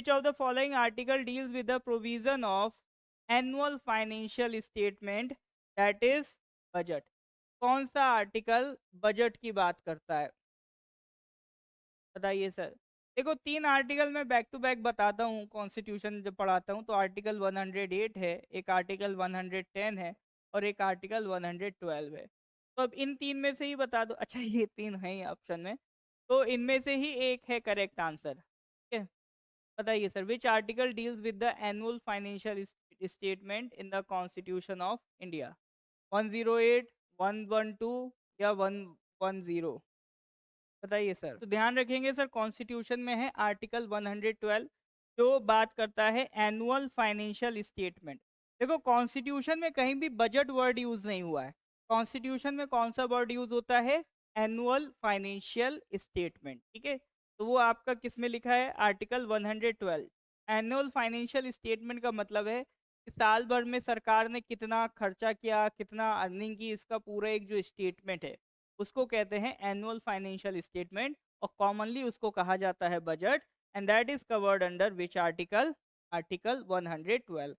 Which of the following article deals with the provision of annual financial statement that is budget? कौन सा article budget की बात करता है, बताइए सर। देखो 3 आर्टिकल मैं बैक टू बैक बताता हूँ, कॉन्स्टिट्यूशन जब पढ़ाता हूँ तो आर्टिकल 108 है, एक आर्टिकल 110 है और एक आर्टिकल 112 है। तो अब इन 3 में से ही बता दो। अच्छा ये 3 है ही ऑप्शन में, तो इनमें से ही एक है करेक्ट आंसर, ठीक है। बताइए sir, which article deals with the annual financial statement in the constitution of India? 108, 112 या 110? बताइए सर। तो ध्यान रखेंगे सर, कॉन्स्टिट्यूशन में है आर्टिकल 112 जो बात करता है एनुअल फाइनेंशियल स्टेटमेंट। देखो कॉन्स्टिट्यूशन में कहीं भी बजट वर्ड यूज नहीं हुआ है। कॉन्स्टिट्यूशन में कौन सा वर्ड यूज होता है? एनुअल फाइनेंशियल स्टेटमेंट, ठीक है। तो वो आपका किस में लिखा है? आर्टिकल 112। एनुअल फाइनेंशियल स्टेटमेंट का मतलब है कि साल भर में सरकार ने कितना खर्चा किया, कितना अर्निंग की, इसका पूरा एक जो स्टेटमेंट है उसको कहते हैं एनुअल फाइनेंशियल स्टेटमेंट, और कॉमनली उसको कहा जाता है budget. And that is covered under which article? Article 112।